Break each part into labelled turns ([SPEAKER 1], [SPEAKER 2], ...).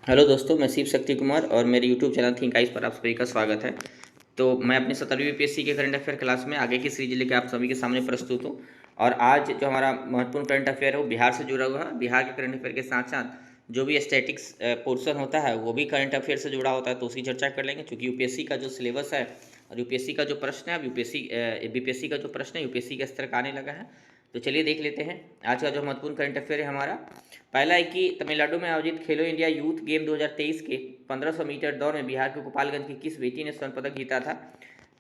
[SPEAKER 1] Hello दोस्तों, मैं शिव शक्ति कुमार और मेरे यूट्यूब चैनल थिंक आइस पर आप सभी का स्वागत है। तो मैं अपनी 17वीं यूपीएससी के करंट अफेयर क्लास में आगे की सीरीज लेकर आप सभी के सामने प्रस्तुत हूँ। और आज जो हमारा महत्वपूर्ण करंट अफेयर है वो बिहार से जुड़ा हुआ है। बिहार के करंट अफेयर के साथ साथ जो भी स्टैटिक्स पोर्सन होता है वो भी करंट अफेयर से जुड़ा होता है, तो उसकी चर्चा कर लेंगे। क्योंकि यूपीएससी का जो सिलेबस है और यूपीएससी का जो प्रश्न है, अब बीपीएससी का जो प्रश्न है यूपीएससी के स्तर का आने लगा है। तो चलिए देख लेते हैं आज का जो महत्वपूर्ण करंट अफेयर है हमारा। पहला है कि तमिलनाडु में आयोजित खेलो इंडिया यूथ गेम 2023 के 1500 मीटर दौड़ में बिहार के गोपालगंज की किस बेटी ने स्वर्ण पदक जीता था?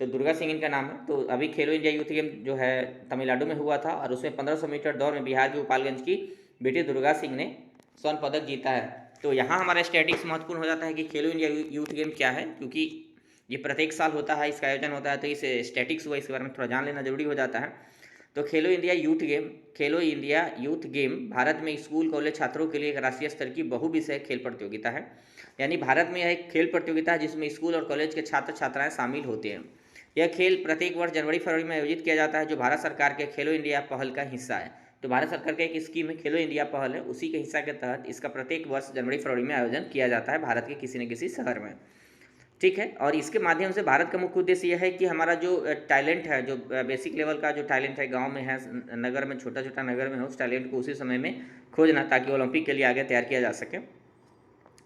[SPEAKER 1] तो दुर्गा सिंह इनका नाम है। तो अभी खेलो इंडिया यूथ गेम जो है तमिलनाडु में हुआ था और उसमें 1500 मीटर दौड़ में बिहार के गोपालगंज की बेटी दुर्गा सिंह ने स्वर्ण पदक जीता है। तो यहाँ हमारा स्टैटिक्स महत्वपूर्ण हो जाता है कि खेलो इंडिया यूथ गेम क्या है, क्योंकि ये प्रत्येक साल होता है, इसका आयोजन होता है, तो इस स्टैटिक्स हुआ इसके बारे में थोड़ा जान लेना जरूरी हो जाता है। तो खेलो इंडिया यूथ गेम भारत में स्कूल कॉलेज छात्रों के लिए एक राष्ट्रीय स्तर की बहुविषय खेल प्रतियोगिता है। यानी भारत में यह एक खेल प्रतियोगिता है जिसमें स्कूल और कॉलेज के छात्र छात्राएं शामिल होते हैं। यह खेल प्रत्येक वर्ष जनवरी फरवरी में आयोजित किया जाता है, जो भारत सरकार के खेलो इंडिया पहल का हिस्सा है। तो भारत सरकार का एक स्कीम है खेलो इंडिया पहल है, उसी के हिस्सा के तहत इसका प्रत्येक वर्ष जनवरी फरवरी में आयोजन किया जाता है भारत के किसी न किसी शहर में। ठीक है, और इसके माध्यम से भारत का मुख्य उद्देश्य यह है कि हमारा जो टैलेंट है, जो बेसिक लेवल का जो टैलेंट है, गांव में है, नगर में, छोटा छोटा नगर में है, उस टैलेंट को उसी समय में खोजना ताकि ओलंपिक के लिए आगे तैयार किया जा सके।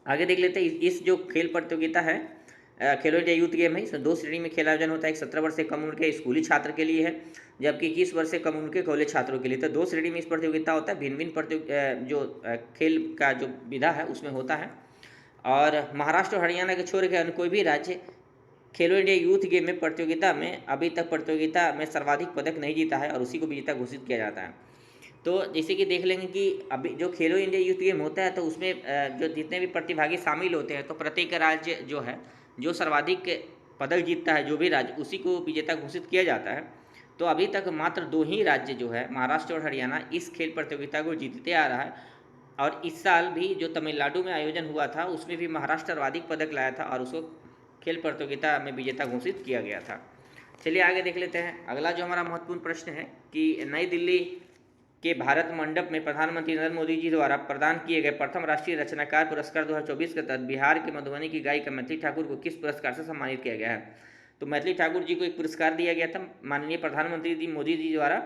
[SPEAKER 1] आगे देख लेते हैं इस जो खेल प्रतियोगिता है खेलो इंडिया यूथ गेम है, इसमें दो श्रेणी में खेल आयोजन होता है। एक 17 वर्ष से कम उम्र के स्कूली छात्र के लिए है, जबकि 21 वर्ष से कम उम्र के कॉलेज छात्रों के लिए। तो दो श्रेणी में इस प्रतियोगिता होता है। भिन्न भिन्न खेल का जो विधा है उसमें होता है। और महाराष्ट्र और हरियाणा के छोड़ के अन्य कोई भी राज्य खेलो इंडिया यूथ गेम में प्रतियोगिता में अभी तक प्रतियोगिता में सर्वाधिक पदक नहीं जीता है और उसी को विजेता घोषित किया जाता है। तो जैसे कि देख लेंगे कि अभी जो खेलो इंडिया यूथ गेम होता है तो उसमें जो जितने भी प्रतिभागी शामिल होते हैं, तो प्रत्येक राज्य जो है जो सर्वाधिक पदक जीतता है, जो भी राज्य, उसी को विजेता घोषित किया जाता है। तो अभी तक मात्र दो ही राज्य जो है महाराष्ट्र और हरियाणा इस खेल प्रतियोगिता को जीतते आ रहा है। और इस साल भी जो तमिलनाडु में आयोजन हुआ था उसमें भी महाराष्ट्र सर्वाधिक पदक लाया था और उसको खेल प्रतियोगिता में विजेता घोषित किया गया था। चलिए आगे देख लेते हैं। अगला जो हमारा महत्वपूर्ण प्रश्न है कि नई दिल्ली के भारत मंडप में प्रधानमंत्री नरेंद्र मोदी जी द्वारा प्रदान किए गए प्रथम राष्ट्रीय रचनाकार पुरस्कार 2024 के तहत बिहार के मधुबनी की गायिका मैथिली ठाकुर को किस पुरस्कार से सम्मानित किया गया है? तो मैथिली ठाकुर जी को एक पुरस्कार दिया गया था माननीय प्रधानमंत्री जी मोदी जी द्वारा।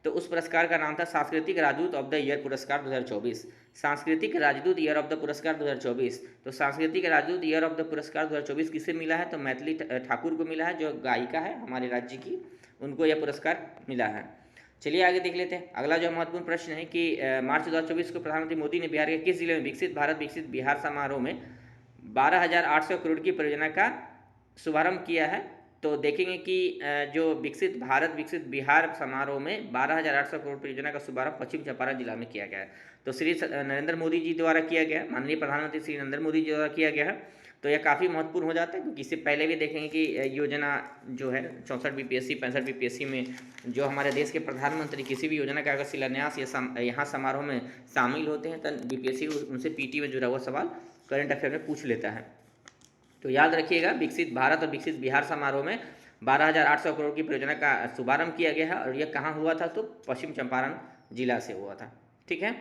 [SPEAKER 1] तो उस पुरस्कार का नाम था सांस्कृतिक राजदूत ऑफ द ईयर पुरस्कार 2024। सांस्कृतिक राजदूत ईयर ऑफ द पुरस्कार 2024। तो सांस्कृतिक राजदूत ईयर ऑफ द पुरस्कार 2024 किसे मिला है? तो मैथिली ठाकुर को मिला है, जो गायिका है हमारे राज्य की, उनको यह पुरस्कार मिला है। चलिए आगे देख लेते हैं। अगला जो महत्वपूर्ण प्रश्न है कि मार्च 2024 को प्रधानमंत्री मोदी ने बिहार के किस जिले में विकसित भारत विकसित बिहार समारोह में 12,800 करोड़ की परियोजना का शुभारंभ किया है? तो देखेंगे कि जो विकसित भारत विकसित बिहार समारोह में 12,800 करोड़ परियोजना का शुभारंभ पश्चिम चंपारण जिला में किया गया है। तो श्री नरेंद्र मोदी जी द्वारा किया गया है, माननीय प्रधानमंत्री श्री नरेंद्र मोदी जी द्वारा किया गया है। तो यह काफ़ी महत्वपूर्ण हो जाता है, क्योंकि इससे पहले भी देखेंगे कि योजना जो है 64 बीपीएससी 65 बीपीएससी में जो हमारे देश के प्रधानमंत्री किसी भी योजना का अगर शिलान्यास या यहाँ समारोह में शामिल होते हैं तो बीपीएससी उनसे पीटी में जुड़ा हुआ सवाल करंट अफेयर में पूछ लेता है। तो याद रखिएगा, विकसित भारत और विकसित बिहार समारोह में 12,800 करोड़ की परियोजना का शुभारंभ किया गया है और यह कहाँ हुआ था? तो पश्चिम चंपारण जिला से हुआ था। ठीक है,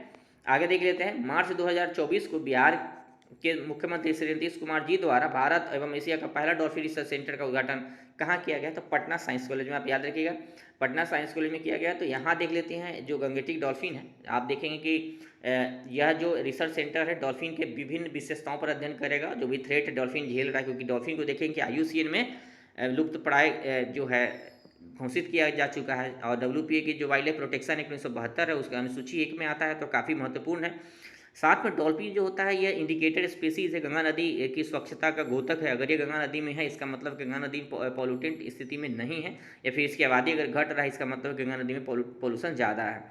[SPEAKER 1] आगे देख लेते हैं। मार्च 2024 को बिहार के मुख्यमंत्री श्री नीतीश कुमार जी द्वारा भारत एवं एशिया का पहला डॉल्फिन रिसर्च सेंटर का उद्घाटन कहाँ किया गया? तो पटना साइंस कॉलेज में। आप याद रखिएगा, पटना साइंस कॉलेज में किया गया। तो यहाँ देख लेते हैं जो गंगेटिक डॉल्फिन है, आप देखेंगे कि यह जो रिसर्च सेंटर है डॉल्फिन के विभिन्न विशेषताओं पर अध्ययन करेगा, जो भी थ्रेट डॉल्फिन झेल रहा है, क्योंकि डॉल्फिन को देखेंगे कि IUCN में लुप्त प्राय जो है घोषित किया जा चुका है। और WPA की जो वाइल्ड लाइफ प्रोटेक्शन एक्ट 1972 है उसका अनुसूची 1 में आता है, तो काफ़ी महत्वपूर्ण है। साथ में डॉल्फिन जो होता है यह इंडिकेटेड स्पीसीज है, गंगा नदी की स्वच्छता का घोतक है। अगर ये गंगा नदी में है इसका मतलब गंगा नदी पॉल्यूटेंट स्थिति में नहीं है, या फिर इसकी आबादी अगर घट रहा है इसका मतलब गंगा नदी में पॉल्यूशन ज़्यादा है।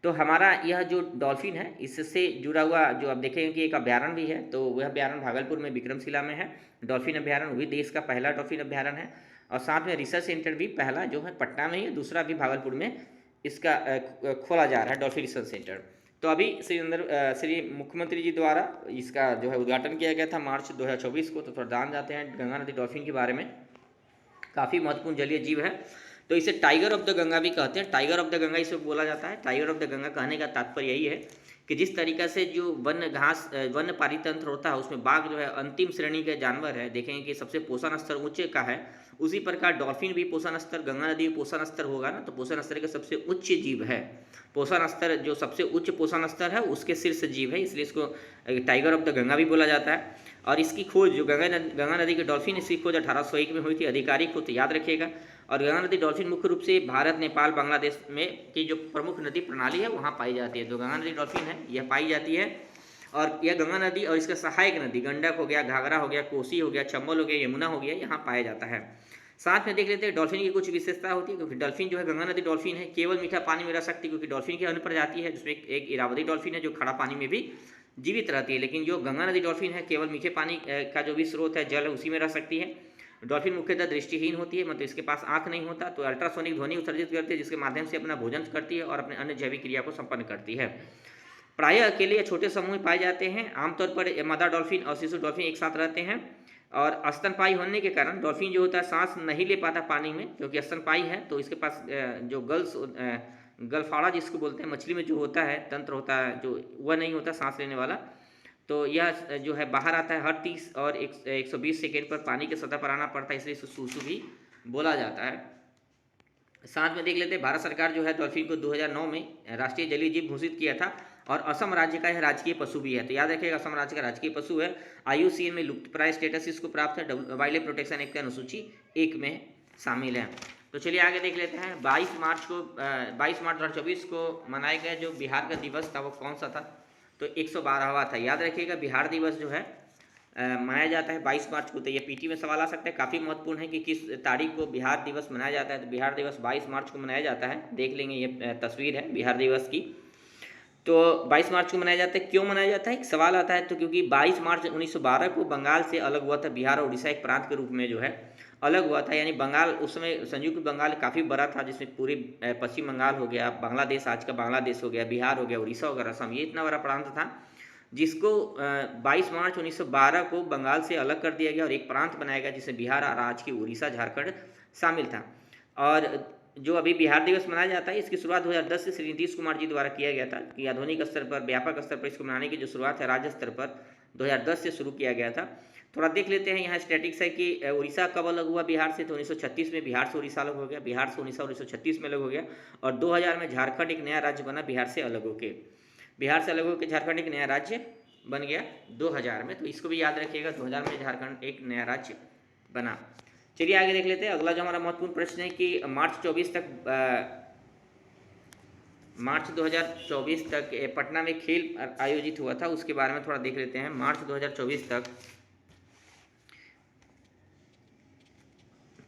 [SPEAKER 1] तो हमारा यह जो डॉल्फिन है इससे जुड़ा हुआ जो आप देखेंगे कि एक अभ्यारण्य भी है, तो वह अभ्यारण्य भागलपुर में विक्रमशिला में है। डॉल्फिन अभ्यारण्य वही देश का पहला डॉल्फिन अभ्यारण्य है। और साथ में रिसर्च सेंटर भी पहला जो है पटना में ही है, दूसरा भी भागलपुर में इसका खोला जा रहा है डॉल्फिन रिसर्च सेंटर। तो अभी श्री मुख्यमंत्री जी द्वारा इसका जो है उद्घाटन किया गया था मार्च 2024 को। तो थोड़ा जान जाते हैं गंगा नदी डॉल्फिन के बारे में। काफ़ी महत्वपूर्ण जलीय जीव है, तो इसे टाइगर ऑफ द गंगा भी कहते हैं। टाइगर ऑफ द गंगा इसे बोला जाता है। टाइगर ऑफ द गंगा कहने का तात्पर्य यही है कि जिस तरीका से जो वन्य पारितंत्र होता है उसमें बाघ जो है अंतिम श्रेणी का जानवर है, देखेंगे कि सबसे पोषण स्तर ऊंचे का है। उसी प्रकार डॉल्फिन भी पोषण स्तर, गंगा नदी में पोषण स्तर होगा ना, तो पोषण स्तर का सबसे उच्च जीव है। पोषण स्तर जो सबसे उच्च पोषण स्तर है उसके शीर्ष जीव है, इसलिए इसको टाइगर ऑफ द गंगा भी बोला जाता है। और इसकी खोज जो गंगा नदी के डॉल्फिन, इसकी खोज 1801 में हुई थी, आधिकारिक खोज याद रखिएगा। और गंगा नदी डॉल्फिन मुख्य रूप से भारत, नेपाल, बांग्लादेश में की जो प्रमुख नदी प्रणाली है वहाँ पाई जाती है। तो गंगा नदी डॉल्फिन है यह पाई जाती है। और यह गंगा नदी और इसका सहायक नदी गंडक हो गया, घाघरा हो गया, कोसी हो गया, चंबल हो गया, यमुना हो गया, यहाँ पाया जाता है। साथ में देख लेते हैं डॉल्फिन की कुछ विशेषता होती है, क्योंकि डॉल्फिन जो है गंगा नदी डॉल्फिन है केवल मीठा पानी में रह सकती है, क्योंकि डॉल्फिन की अन्य प्रजाति है जिसमें एक इरावदी डॉल्फिन है जो खड़ा पानी में भी जीवित रहती है, लेकिन जो गंगा नदी डॉल्फिन है केवल मीठे पानी का जो भी स्रोत है जल है उसी में रह सकती है। डॉल्फिन मुख्यतः दृष्टिहीन होती है, मतलब इसके पास आंख नहीं होता, तो अल्ट्रासोनिक ध्वनि उत्सर्जित करती है जिसके माध्यम से अपना भोजन करती है और अपने अन्य जैविक क्रिया को संपन्न करती है। प्रायः अकेले या छोटे समूह में पाए जाते हैं। आमतौर पर मादा डॉल्फिन और शिशु डॉल्फिन एक साथ रहते हैं। और स्तनपायी होने के कारण डॉल्फिन जो होता है सांस नहीं ले पाता पानी में, क्योंकि स्तनपायी है, तो इसके पास जो गलफाड़ा जिसको बोलते हैं मछली में जो होता है तंत्र होता है जो वह नहीं होता सांस लेने वाला, तो यह जो है बाहर आता है हर 30 और 120 सेकेंड पर पानी के सतह पर आना पड़ता है, इसलिए इसे सूसू भी बोला जाता है। साथ में देख लेते हैं भारत सरकार जो है डॉल्फिन को 2009 में राष्ट्रीय जलीय जीव घोषित किया था, और असम राज्य का यह राजकीय पशु भी है। तो याद रखिएगा असम राज्य का राजकीय पशु है। IUCN में लुप्तप्राय स्टेटस इसको प्राप्त है, वाइल्ड लाइफ प्रोटेक्शन एक्ट की अनुसूची 1 में शामिल है। तो चलिए आगे देख लेते हैं। 22 मार्च 2024 को मनाया गया जो बिहार का दिवस था वो कौन सा था, तो 112वां था। याद रखिएगा बिहार दिवस जो है मनाया जाता है 22 मार्च को। तो ये पीटी में सवाल आ सकता है, काफ़ी महत्वपूर्ण है कि किस तारीख को बिहार दिवस मनाया जाता है। तो बिहार दिवस 22 मार्च को मनाया जाता है, देख लेंगे ये तस्वीर है बिहार दिवस की। तो 22 मार्च को मनाया जाता है। क्यों मनाया जाता है, एक सवाल आता है, तो क्योंकि 22 मार्च 1912 को बंगाल से अलग हुआ था, बिहार और उड़ीसा एक प्रांत के रूप में जो है अलग हुआ था। यानी बंगाल उस समय संयुक्त बंगाल काफ़ी बड़ा था, जिसमें पूरी पश्चिम बंगाल हो गया, बांग्लादेश आज का बांग्लादेश हो गया, बिहार हो गया, उड़ीसा हो गया, असम, ये इतना बड़ा प्रांत था जिसको 22 मार्च 1912 को बंगाल से अलग कर दिया गया और एक प्रांत बनाया गया जिसमें बिहार और आज की उड़ीसा, झारखंड शामिल था। और जो अभी बिहार दिवस मनाया जाता है इसकी शुरुआत 2010 से श्री नीतीश कुमार जी द्वारा किया गया था, कि आधुनिक स्तर पर व्यापक स्तर पर इसको मनाने की जो शुरुआत है राज्य स्तर पर 2010 से शुरू किया गया था। थोड़ा देख लेते हैं, यहाँ स्टैटिक्स है कि उड़ीसा कब अलग हुआ बिहार से, तो 1936 में बिहार से उड़ीसा अलग हो गया, बिहार से उड़ीसा 1936 में अलग हो गया, और 2000 में झारखंड एक नया राज्य बना बिहार से अलग होकर। बिहार से अलग होकर झारखंड एक नया राज्य बन गया 2000 में, तो इसको भी याद रखिएगा 2000 में झारखंड एक नया राज्य बना। चलिए आगे देख लेते हैं। अगला जो हमारा महत्वपूर्ण प्रश्न है कि मार्च 2024 तक पटना में खेल आयोजित हुआ था, उसके बारे में थोड़ा देख लेते हैं। मार्च 2024 तक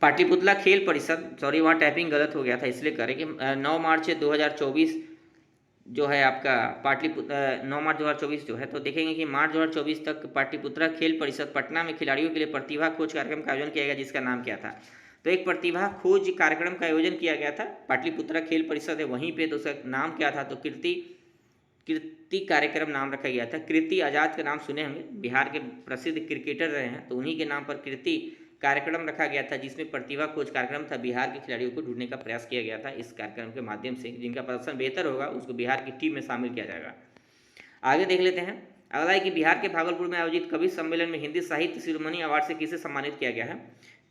[SPEAKER 1] पाटलिपुत्रा खेल परिषद, सॉरी वहाँ टाइपिंग गलत हो गया था इसलिए करें कि 9 मार्च 2024 जो है आपका 9 मार्च 2024 जो है, तो देखेंगे कि मार्च 2024 तक पाटलिपुत्रा खेल परिषद पटना में खिलाड़ियों के लिए प्रतिभा खोज कार्यक्रम का आयोजन किया गया, जिसका नाम क्या था, तो एक प्रतिभा खोज कार्यक्रम का आयोजन किया गया था, पाटलिपुत्रा खेल परिषद है वहीं पे, तो उसका नाम क्या था, तो कीर्ति कार्यक्रम नाम रखा गया था। कीर्ति आज़ाद का नाम सुने होंगे, बिहार के प्रसिद्ध क्रिकेटर रहे हैं, तो उन्हीं के नाम पर कीर्ति कार्यक्रम रखा गया था, जिसमें प्रतिभा खोज कार्यक्रम था, बिहार के खिलाड़ियों को ढूंढने का प्रयास किया गया था। इस कार्यक्रम के माध्यम से जिनका प्रदर्शन बेहतर होगा उसको बिहार की टीम में शामिल किया जाएगा। आगे देख लेते हैं। अगला है कि बिहार के भागलपुर में आयोजित कवि सम्मेलन में हिंदी साहित्य शिरोमणि अवार्ड से किसे सम्मानित किया गया है,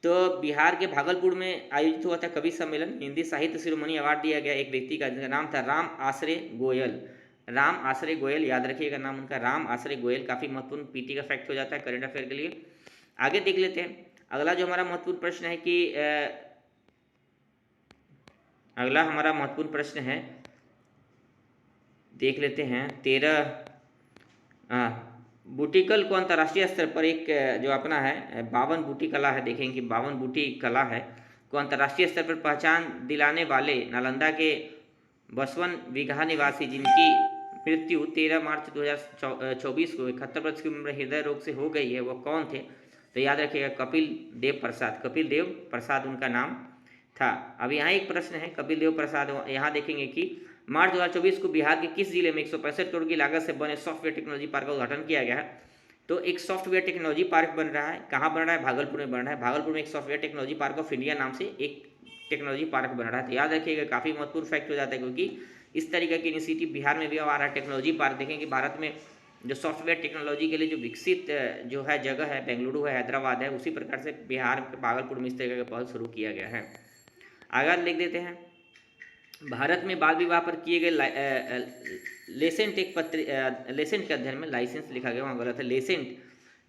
[SPEAKER 1] तो बिहार के भागलपुर में आयोजित हुआ था कवि सम्मेलन, हिंदी साहित्य शिरोमणि अवार्ड दिया गया एक व्यक्ति का, जिनका नाम था राम आश्रय गोयल। राम आश्रय गोयल, याद रखिएगा नाम उनका, राम आश्रय गोयल। काफ़ी महत्वपूर्ण पीटी का फैक्ट हो जाता है करेंट अफेयर के लिए। आगे देख लेते हैं। अगला जो हमारा महत्वपूर्ण प्रश्न है कि अगला हमारा महत्वपूर्ण प्रश्न है, देख लेते हैं 13 बूटी-कल को अंतर्राष्ट्रीय स्तर पर एक जो अपना है 52 बूटी कला है, देखेंगे कि 52 बूटी कला है को अंतर्राष्ट्रीय स्तर पर पहचान दिलाने वाले नालंदा के बसवन विघा निवासी जिनकी मृत्यु 13 मार्च 2024 को 71 वर्ष की उम्र हृदय रोग से हो गई है, वो कौन थे, तो याद रखिएगा कपिल देव प्रसाद। कपिल देव प्रसाद उनका नाम था। अब यहाँ एक प्रश्न है कपिल देव प्रसाद, यहाँ देखेंगे कि मार्च 2024 को बिहार के किस जिले में 165 करोड़ की लागत से बने सॉफ्टवेयर टेक्नोलॉजी पार्क का उद्घाटन किया गया है, तो एक सॉफ्टवेयर टेक्नोलॉजी पार्क बन रहा है, कहाँ बन रहा है, भागलपुर में बन रहा है। भागलपुर में एक software technology park of India नाम से एक टेक्नोलॉजी पार्क बन रहा है। तो याद रखिएगा काफ़ी महत्वपूर्ण फैक्ट हो जाता है, क्योंकि इस तरीके की इनिशिएटिव बिहार में भी आ रहा है। टेक्नोलॉजी पार्क देखें कि भारत में जो सॉफ्टवेयर टेक्नोलॉजी के लिए जो विकसित जो है जगह है, बेंगलुरु है, हैदराबाद है, उसी प्रकार से बिहार के भागलपुर में इस तरह का पहल शुरू किया गया है। आगे लिख देते हैं, भारत में बाल विवाह पर किए गए लेसेंट लेसेंट के अध्ययन में, लाइसेंस लिखा गया वहाँ गलत है,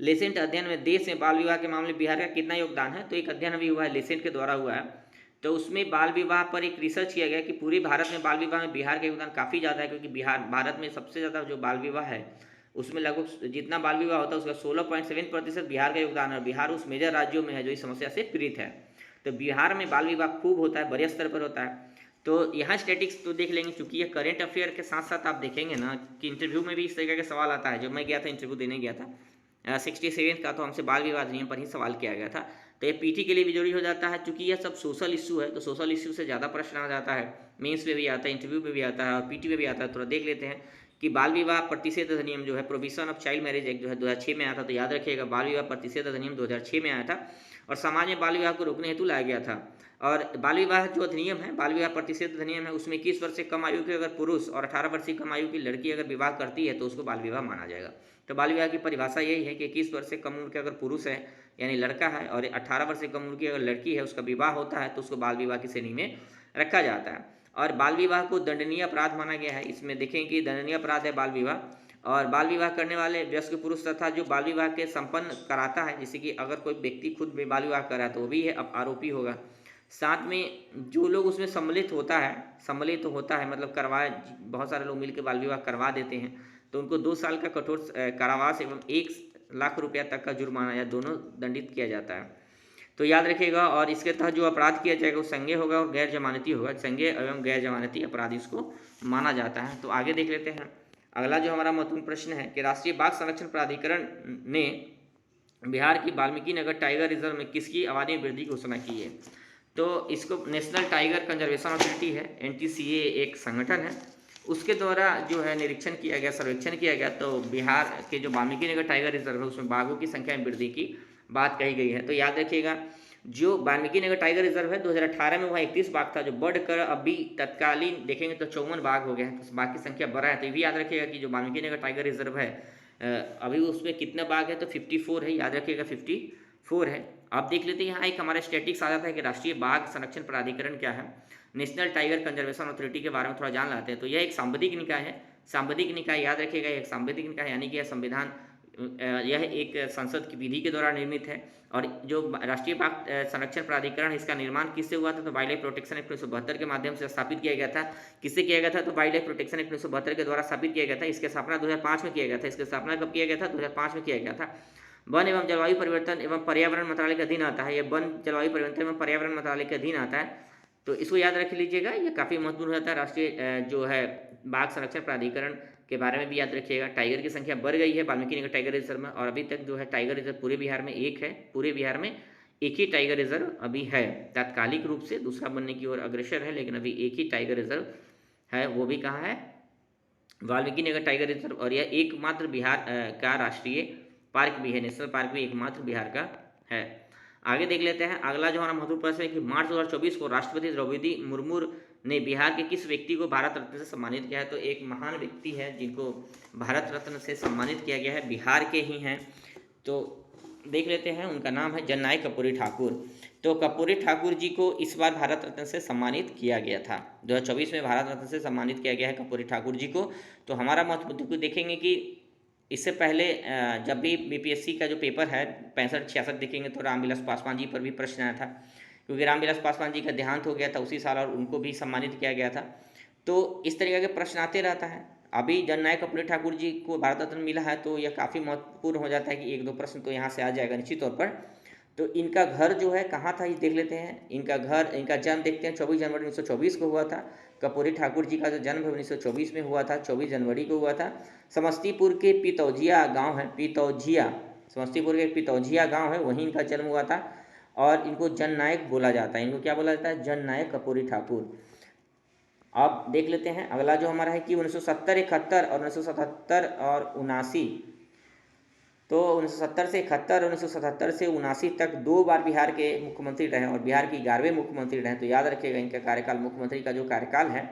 [SPEAKER 1] लेसेंट अध्ययन में देश में बाल विवाह के मामले में बिहार का कितना योगदान है। तो एक अध्ययन अभी हुआ है, लेसेंट के द्वारा हुआ है। तो उसमें बाल विवाह पर एक रिसर्च किया गया कि पूरे भारत में बाल विवाह में बिहार का योगदान काफ़ी ज़्यादा है, क्योंकि भारत में सबसे ज़्यादा जो बाल विवाह है उसमें लगभग जितना बाल विवाह होता है उसका 16.7% बिहार का योगदान है। बिहार उस मेजर राज्यों में है जो इस समस्या से पीड़ित है। तो बिहार में बाल विवाह खूब होता है, बड़े स्तर पर होता है। तो यहाँ स्टैटिक्स तो देख लेंगे, चूंकि ये करेंट अफेयर के साथ साथ आप देखेंगे ना कि इंटरव्यू में भी इस तरीके का सवाल आता है। जब मैं गया था इंटरव्यू देने गया था 67 का, तो हमसे बाल विवाह अधिनियम पर ही सवाल किया गया था। तो ये पीटी के लिए भी जरूरी हो जाता है, क्योंकि यह सब सोशल इशू है। तो सोशल इशू से ज़्यादा प्रश्न आ जाता है, मेंस में भी आता है, इंटरव्यू में भी आता है और पीटी में भी आता है। थोड़ा देख लेते हैं कि बाल विवाह प्रतिषेध अधिनियम जो है, provision of child marriage act जो है 2006 में आया था। तो याद रखिएगा, बाल विवाह प्रतिषेध अधिनियम 2006 में आया था और समाज में बाल विवाह को रोकने हेतु लाया गया था। और बाल विवाह जो अधिनियम है, बाल विवाह प्रतिषेध अधिनियम है, उसमें 21 वर्ष से कम आयु के अगर पुरुष और 18 वर्ष से कम आयु की लड़की अगर विवाह करती है तो उसको बाल विवाह माना जाएगा। तो बाल विवाह की परिभाषा यही है कि 21 वर्ष से कम उम्र के अगर पुरुष है यानी लड़का है और 18 वर्ष से कम उम्र की अगर लड़की है, उसका विवाह होता है तो उसको बाल विवाह की श्रेणी में रखा जाता है। और बाल विवाह को दंडनीय अपराध माना गया है। इसमें देखें कि दंडनीय अपराध है बाल विवाह, और बाल विवाह करने वाले वयस्क पुरुष तथा जो बाल विवाह के संपन्न कराता है, जैसे कि अगर कोई व्यक्ति खुद भी बाल विवाह कर रहा है तो वो भी है अब आरोपी होगा। साथ में जो लोग उसमें सम्मिलित होता है मतलब करवाए, बहुत सारे लोग मिलकर बाल विवाह करवा देते हैं, तो उनको 2 साल का कठोर कारावास एवं 1 लाख रुपया तक का जुर्माना या दोनों दंडित किया जाता है। तो याद रखिएगा। और इसके तहत जो अपराध किया जाएगा वो संज्ञेय होगा और गैर जमानती होगा। संज्ञेय एवं गैर जमानती अपराध इसको माना जाता है। तो आगे देख लेते हैं, अगला जो हमारा महत्वपूर्ण प्रश्न है कि राष्ट्रीय बाघ संरक्षण प्राधिकरण ने बिहार की वाल्मीकि नगर टाइगर रिजर्व में किसकी आबादी में वृद्धि की घोषणा की है। तो इसको नेशनल टाइगर कंजर्वेशन अथॉरिटी है, NTCA एक संगठन है, उसके द्वारा जो है निरीक्षण किया गया, सर्वेक्षण किया गया। तो बिहार के जो वाल्मीकि नगर टाइगर रिजर्व है उसमें बाघों की संख्या में वृद्धि की बात कही गई है। तो याद रखिएगा, जो वाल्मीकि नगर टाइगर रिजर्व है 2018 में वहाँ 31 बाघ था, जो बढ़कर अभी तत्कालीन देखेंगे तो 54 बाघ हो गया है। तो बाघ की संख्या बढ़ा है। तो ये भी याद रखिएगा कि जो वाल्मीकि नगर टाइगर रिजर्व है अभी उसमें कितने बाघ है, तो 54 है, याद रखिएगा 54 है। आप देख लेते हैं यहाँ एक हमारा स्टैटिक्स आ जाता है कि राष्ट्रीय बाघ संरक्षण प्राधिकरण क्या है। नेशनल टाइगर कंजर्वेशन अथॉरिटी के बारे में थोड़ा जान लाते हैं। तो यह एक सांविधिक निकाय है। सांविधिक निकाय याद रखिएगा, एक सांविधिक निकाय यानी कि यह संविधान, यह एक संसद की विधि के द्वारा निर्मित है। और जो राष्ट्रीय बाघ संरक्षण प्राधिकरण है, इसका निर्माण किससे हुआ था, तो वाइल्ड लाइफ प्रोटेक्शन एक्ट 1972 के माध्यम से स्थापित किया गया था। किससे किया गया था, तो वाइल्ड लाइफ प्रोटेक्शन एक्ट 1972 के द्वारा स्थापित किया गया था। इसकी स्थापना 2005 में किया गया था। इसकी स्थापना कब किया गया था, 2005 में किया गया था। वन एवं जलवायु परिवर्तन एवं पर्यावरण मंत्रालय के अधीन आता है। यह वन जलवायु परिवर्तन एवं पर्यावरण मंत्रालय के अधीन आता है। तो इसको याद रख लीजिएगा, ये काफ़ी महत्वपूर्ण होता है। राष्ट्रीय जो है बाघ संरक्षण प्राधिकरण के बारे में भी याद रखिएगा। टाइगर की संख्या बढ़ गई है वाल्मीकि नगर टाइगर रिजर्व में, और अभी तक जो है टाइगर रिजर्व पूरे बिहार में एक है। पूरे बिहार में एक ही टाइगर रिजर्व अभी है, तात्कालिक रूप से दूसरा बनने की ओर अग्रसर है, लेकिन अभी एक ही टाइगर रिजर्व है। वो भी कहाँ है, वाल्मीकि नगर टाइगर रिजर्व। और यह एकमात्र बिहार का राष्ट्रीय पार्क भी है, नेशनल पार्क भी एकमात्र बिहार का है। आगे देख लेते हैं, अगला जो हमारा महत्वपूर्ण प्रश्न है कि मार्च 2024 को राष्ट्रपति द्रौपदी मुर्मू ने बिहार के किस व्यक्ति को भारत रत्न से सम्मानित किया है। तो एक महान व्यक्ति है जिनको भारत रत्न से सम्मानित किया गया है, बिहार के ही हैं। तो देख लेते हैं, उनका नाम है जननायक कर्पूरी ठाकुर। तो कर्पूरी ठाकुर जी को इस बार भारत रत्न से सम्मानित किया गया था। 2024 में भारत रत्न से सम्मानित किया गया है कर्पूरी ठाकुर जी को। तो हमारा महत्वपूर्ण को देखेंगे कि इससे पहले जब भी बीपीएससी का जो पेपर है 65-66 देखेंगे तो रामविलास पासवान जी पर भी प्रश्न आया था, क्योंकि रामविलास पासवान जी का देहांत हो गया था उसी साल और उनको भी सम्मानित किया गया था। तो इस तरीके के प्रश्न आते रहता है। अभी जननायक कर्पूरी ठाकुर जी को भारत रत्न मिला है, तो यह काफ़ी महत्वपूर्ण हो जाता है कि 1-2 प्रश्न तो यहाँ से आ जाएगा निश्चित तौर पर। तो इनका घर जो है कहाँ था ये देख लेते हैं। इनका जन्म देखते हैं 24 जनवरी 1924 को हुआ था। कर्पूरी ठाकुर जी का जो जन्म 1924 में हुआ था, 24 जनवरी को हुआ था। समस्तीपुर के पितौजिया गांव है, समस्तीपुर के पितौजिया गांव है, वहीं इनका जन्म हुआ था। और इनको जननायक बोला जाता है। इनको क्या बोला जाता है, जननायक कर्पूरी ठाकुर। अब देख लेते हैं अगला जो हमारा है कि 1970, 71 और 1977 और 79। तो 1970 से 71 और 1977 से 79 तक 2 बार बिहार के मुख्यमंत्री रहे और बिहार की 11वें मुख्यमंत्री रहे। तो याद रखिएगा इनका कार्यकाल, मुख्यमंत्री का जो कार्यकाल है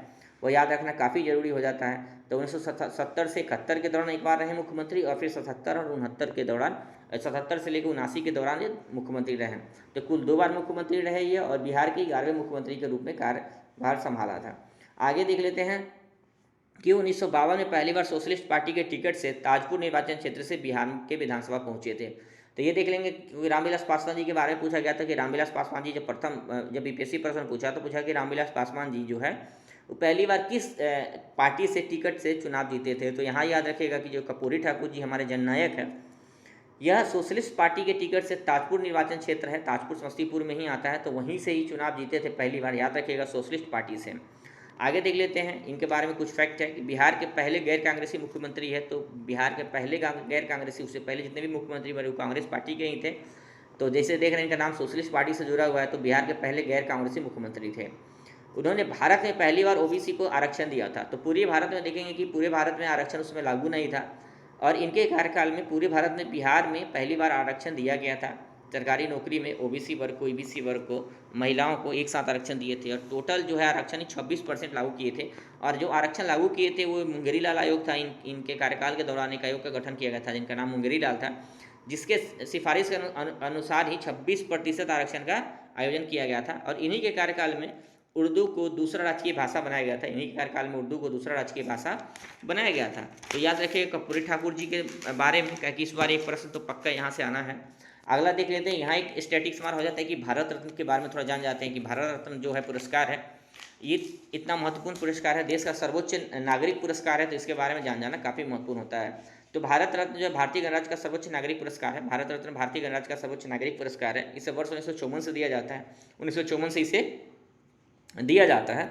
[SPEAKER 1] वो याद रखना काफ़ी ज़रूरी हो जाता है। तो 1970 से 71 के दौरान एक बार रहे मुख्यमंत्री, और फिर 77 और 69 के दौरान, 77 से लेकर 79 के दौरान ये मुख्यमंत्री रहे। तो कुल 2 बार मुख्यमंत्री रहे ये, और बिहार के 11वें मुख्यमंत्री के रूप में कार्यभार संभाला था। आगे देख लेते हैं कि 1952 में पहली बार सोशलिस्ट पार्टी के टिकट से ताजपुर निर्वाचन क्षेत्र से बिहार के विधानसभा पहुंचे थे। तो ये देख लेंगे कि रामविलास पासवान जी के बारे में पूछा गया था कि रामविलास पासवान जी जब बीपीएससी प्रश्न पूछा तो पूछा कि रामविलास पासवान जी जो है वो पहली बार किस पार्टी से टिकट से चुनाव जीते थे। तो यहाँ याद रखिएगा कि जो कर्पूरी ठाकुर जी हमारे जननायक है, यह सोशलिस्ट पार्टी के टिकट से ताजपुर निर्वाचन क्षेत्र है, ताजपुर समस्तीपुर में ही आता है, तो वहीं से ही चुनाव जीते थे पहली बार, याद रखिएगा, सोशलिस्ट पार्टी से। आगे देख लेते हैं इनके बारे में कुछ फैक्ट है कि बिहार के पहले गैर कांग्रेसी मुख्यमंत्री है। तो बिहार के पहले गैर कांग्रेसी, उससे पहले जितने भी मुख्यमंत्री बने वो कांग्रेस पार्टी के ही थे। तो जैसे देख रहे हैं इनका नाम सोशलिस्ट पार्टी से जुड़ा हुआ है, तो बिहार के पहले गैर कांग्रेसी मुख्यमंत्री थे। उन्होंने भारत में पहली बार ओबीसी को आरक्षण दिया था। तो पूरे भारत में देखेंगे कि पूरे भारत में आरक्षण उसमें लागू नहीं था, और इनके कार्यकाल में पूरे भारत में बिहार में पहली बार आरक्षण दिया गया था। सरकारी नौकरी में ओबीसी वर्ग को, ईबीसी वर्ग को, महिलाओं को एक साथ आरक्षण दिए थे, और टोटल जो है आरक्षण 26% लागू किए थे। और जो आरक्षण लागू किए थे वो मुंगेरी लाल आयोग था। इनके कार्यकाल के दौरान एक आयोग का गठन किया गया था जिनका नाम मुंगेरी लाल था, जिसके सिफारिश के अनुसार ही 26% आरक्षण का आयोजन किया गया था। और इन्हीं के कार्यकाल में उर्दू को दूसरा राजकीय भाषा बनाया गया था। इन्हीं के कार्यकाल में उर्दू को दूसरा राजकीय भाषा बनाया गया था। तो याद रखिए कर्पूरी ठाकुर जी के बारे में, कि इस बार एक प्रश्न तो पक्का यहाँ से आना है। अगला देख लेते हैं, यहाँ एक स्टैटिक्स मार हो जाता है कि भारत रत्न के बारे में थोड़ा जान जाते हैं कि भारत रत्न जो है पुरस्कार है, ये इतना महत्वपूर्ण पुरस्कार है, देश का सर्वोच्च नागरिक पुरस्कार है, तो इसके बारे में जान जाना काफ़ी महत्वपूर्ण होता है। तो भारत रत्न जो है भारतीय गणराज्य का सर्वोच्च नागरिक पुरस्कार है। भारत रत्न भारतीय गणराज्य का सर्वोच्च नागरिक पुरस्कार है। इसे वर्ष 1954 से दिया जाता है, 1954 से इसे दिया जाता है।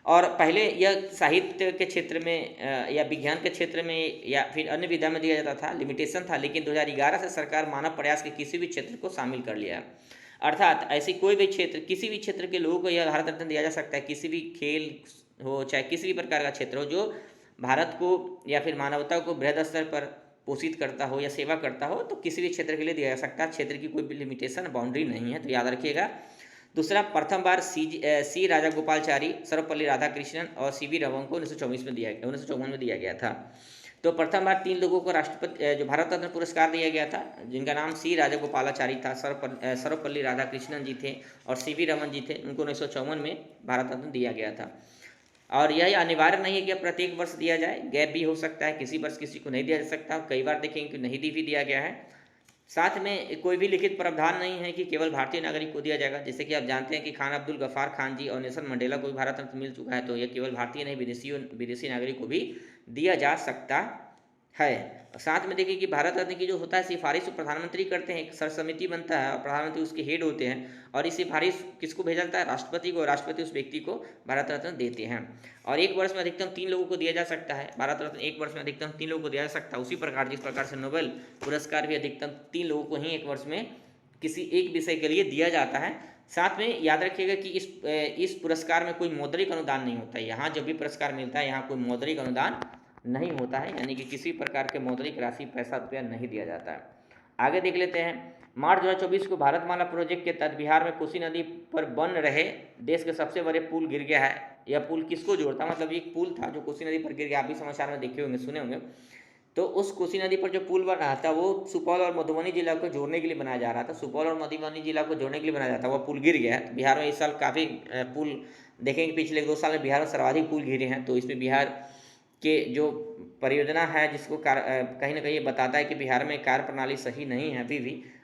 [SPEAKER 1] और पहले यह साहित्य के क्षेत्र में या विज्ञान के क्षेत्र में या फिर अन्य विधा में दिया जाता था, लिमिटेशन था, लेकिन 2011 से सरकार मानव प्रयास के किसी भी क्षेत्र को शामिल कर लिया है। अर्थात ऐसी कोई भी क्षेत्र, किसी भी क्षेत्र के लोगों को यह भारत रत्न दिया जा सकता है। किसी भी खेल हो, चाहे किसी भी प्रकार का क्षेत्र हो जो भारत को या फिर मानवता को बृहद स्तर पर पोषित करता हो या सेवा करता हो, तो किसी भी क्षेत्र के लिए दिया जा सकता है। क्षेत्र की कोई भी लिमिटेशन, बाउंड्री नहीं है, तो याद रखिएगा। दूसरा, प्रथम बार सी राजागोपालचारी, सर्वपल्ली राधाकृष्णन और सीवी रमन को 1954 में दिया गया था। तो प्रथम बार 3 लोगों को राष्ट्रपति जो भारत रत्न पुरस्कार दिया गया था, जिनका नाम सी राजागोपालाचारी था, सर्वपल्ली राधाकृष्णन जी थे और सीवी रमन जी थे। उनको 1954 में भारत रत्न दिया गया था। और यह अनिवार्य नहीं है कि प्रत्येक वर्ष दिया जाए, गैप भी हो सकता है, किसी वर्ष किसी को नहीं दिया जा सकता। कई बार देखेंगे कि नहीं भी दिया गया है। साथ में कोई भी लिखित प्रावधान नहीं है कि केवल भारतीय नागरिक को दिया जाएगा। जैसे कि आप जानते हैं कि खान अब्दुल गफ्फार खान जी और नेल्सन मंडेला को भी भारत रत्न मिल चुका है, तो यह केवल भारतीय नहीं, विदेशी नागरिक को भी दिया जा सकता है। साथ में देखिए कि भारत रत्न की जो होता है सिफारिश प्रधानमंत्री करते हैं, एक सर्च समिति बनता है और प्रधानमंत्री उसके हेड होते हैं, और इस सिफारिश किसको भेजा जाता है? राष्ट्रपति को। राष्ट्रपति उस व्यक्ति को भारत रत्न देते हैं। और एक वर्ष में अधिकतम 3 लोगों को दिया जा सकता है भारत रत्न। एक वर्ष में अधिकतम 3 लोगों को दिया जा सकता है। उसी प्रकार जिस प्रकार से नोबेल पुरस्कार भी अधिकतम 3 लोगों को ही एक वर्ष में किसी एक विषय के लिए दिया जाता है। साथ में याद रखिएगा कि इस पुरस्कार में कोई मौद्रिक अनुदान नहीं होता है। यहाँ जब भी पुरस्कार मिलता है यहाँ कोई मौद्रिक अनुदान नहीं होता है, यानी कि किसी प्रकार के मौद्रिक राशि, पैसा, रुपया नहीं दिया जाता है। आगे देख लेते हैं, मार्च 2024 को भारतमाला प्रोजेक्ट के तहत बिहार में कोसी नदी पर बन रहे देश के सबसे बड़े पुल गिर गया है। यह पुल किसको जोड़ता, मतलब एक पुल था जो कोसी नदी पर गिर गया। आप भी समाचार में देखे होंगे, सुने होंगे। तो उस कोसी नदी पर जो पुल बन रहा था वो सुपौल और मधुबनी जिला को जोड़ने के लिए बनाया जा रहा था। सुपौल और मधुबनी जिला को जोड़ने के लिए बनाया जाता, वह पुल गिर गया है। बिहार में इस साल काफ़ी पुल देखेंगे, पिछले 2 साल में बिहार में सर्वाधिक पुल गिरे हैं। तो इसमें बिहार के जो परियोजना है जिसको कहीं ना कहीं बताता है कि बिहार में कार्य प्रणाली सही नहीं है।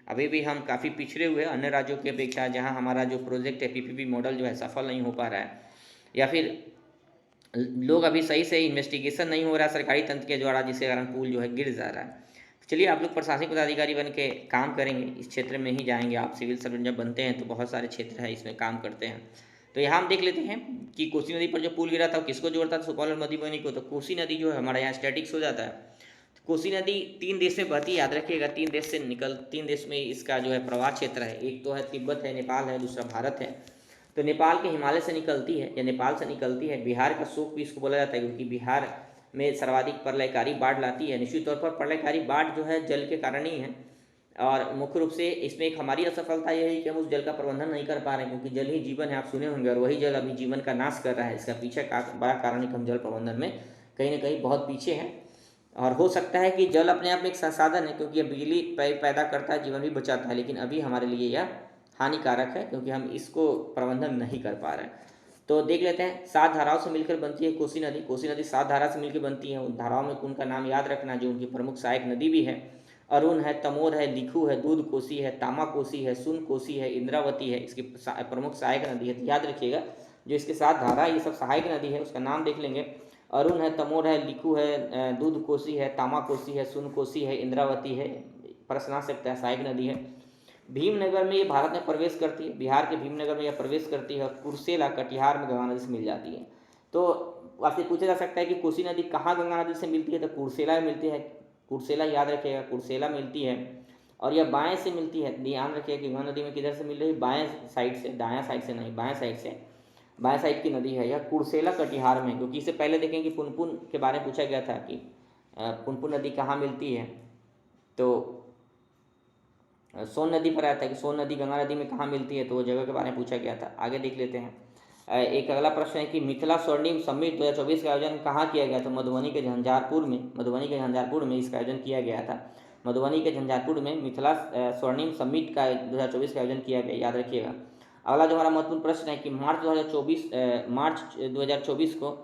[SPEAKER 1] अभी भी हम काफ़ी पिछड़े हुए हैं अन्य राज्यों की अपेक्षा, जहां हमारा जो प्रोजेक्ट है पीपीपी मॉडल जो है सफल नहीं हो पा रहा है, या फिर लोग अभी सही से इन्वेस्टिगेशन नहीं हो रहा है सरकारी तंत्र के द्वारा, जिसके कारण पुल जो है गिर जा रहा है। चलिए, आप लोग प्रशासनिक पदाधिकारी बन के काम करेंगे, इस क्षेत्र में ही जाएंगे। आप सिविल सर्वेंट जब बनते हैं तो बहुत सारे क्षेत्र है इसमें काम करते हैं। तो यहाँ हम देख लेते हैं कि कोसी नदी पर जो पुल गिरा था वो किसको जोड़ता था? सुपौल और मधुबनी को। तो कोसी नदी जो है हमारा यहाँ स्टैटिक्स हो जाता है। तो कोसी नदी 3 देश में बहती है, याद रखिएगा। 3 देश में इसका जो है प्रवाह क्षेत्र है। एक तो है तिब्बत है, नेपाल है, दूसरा भारत है। तो नेपाल के हिमालय से निकलती है या नेपाल से निकलती है। बिहार का शोक भी इसको बोला जाता है, क्योंकि बिहार में सर्वाधिक प्रलयकारी बाढ़ लाती है। निश्चित तौर पर प्रलयकारी बाढ़ जो है जल के कारण ही है। और मुख्य रूप से इसमें एक हमारी असफलता यह है कि हम उस जल का प्रबंधन नहीं कर पा रहे हैं, क्योंकि जल ही जीवन है, आप सुने होंगे, और वही जल अभी जीवन का नाश कर रहा है। इसका पीछे का बड़ा कारण है कि हम जल प्रबंधन में कहीं ना कहीं बहुत पीछे हैं। और हो सकता है कि जल अपने आप में एक संसाधन है, क्योंकि यह बिजली पैदा करता है, जीवन भी बचाता है, लेकिन अभी हमारे लिए यह हानिकारक है क्योंकि हम इसको प्रबंधन नहीं कर पा रहे हैं। तो देख लेते हैं, 7 धाराओं से मिलकर बनती है कोसी नदी। कोसी नदी 7 धारा से मिलकर बनती है। उन धाराओं में उनका नाम याद रखना, जो उनकी प्रमुख सहायक नदी भी है। अरुण है, तमोद है, लिखू है, दूध कोसी है, तामा कोसी है, सुन कोसी है, इंद्रावती है, इसकी प्रमुख सहायक नदी है। तो याद रखिएगा, जो इसके 7 धारा ये सब सहायक नदी है, उसका नाम देख लेंगे। अरुण है, तमोद है, लिखू है, दूध कोसी है, तामा कोसी है, सुन कोसी है, इंद्रावती है, प्रश्न आ सकता है, सहायक नदी है। भीमनगर में ये भारत में प्रवेश करती है, बिहार के भीमनगर में यह प्रवेश करती है, और कुर्सेला कटिहार में गंगा नदी से मिल जाती है। तो आपसे पूछा जा सकता है कि कोसी नदी कहाँ गंगा नदी से मिलती है, तो कुर्सेला में मिलती है। कुर्सेला याद रखिएगा, कुर्सेला मिलती है, और यह बाएं से मिलती है। ध्यान रखिएगा कि गंगा नदी में किधर से मिल रही है, बाएं साइड से, दायां साइड से नहीं, बाएं साइड से, बाएं साइड की नदी है यह कुर्सेला कटिहार में। क्योंकि इससे पहले देखें कि पुनपुन के बारे में पूछा गया था कि पुनपुन नदी कहाँ मिलती है, तो सोन नदी पर आया था कि सोन नदी गंगा नदी में कहाँ मिलती है, तो वो जगह के बारे में पूछा गया था। आगे देख लेते हैं। एक अगला प्रश्न है कि मिथिला स्वर्णिम समिट 2024 का आयोजन कहाँ किया गया था। मधुबनी के झंझारपुर में, मधुबनी के झंझारपुर में इसका आयोजन किया गया था। मधुबनी के झंझारपुर में मिथिला स्वर्णिम समिट का 2024 का आयोजन किया गया, याद रखिएगा। अगला जो हमारा महत्वपूर्ण प्रश्न है कि मार्च 2024 को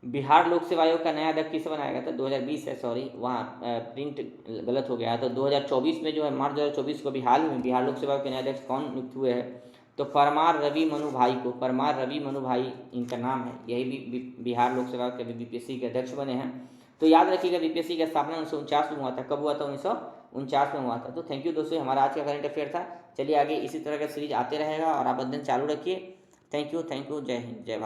[SPEAKER 1] बिहार लोक सेवा आयोग का नया अध्यक्ष किसे बनाया गया था। 2020 है, सॉरी, वहाँ प्रिंट गलत हो गया। तो 2024 में जो है, मार्च 2024 को भी हाल में बिहार लोक सेवा के नए अध्यक्ष कौन नियुक्त हुए हैं, तो परमार रवि मनु भाई को, परमार रवि मनु भाई इनका नाम है। यही भी बिहार लोक सेवा के बीपीएससी के अध्यक्ष बने हैं। तो याद रखिएगा, बीपीएससी की स्थापना 1949 में हुआ था। कब हुआ था? 1949 में हुआ था। तो थैंक यू दोस्तों, हमारा आज का करंट अफेयर था। चलिए आगे इसी तरह का सीरीज आते रहेगा और आप अध्ययन चालू रखिए। थैंक यू, जय हिंद, जय भारत।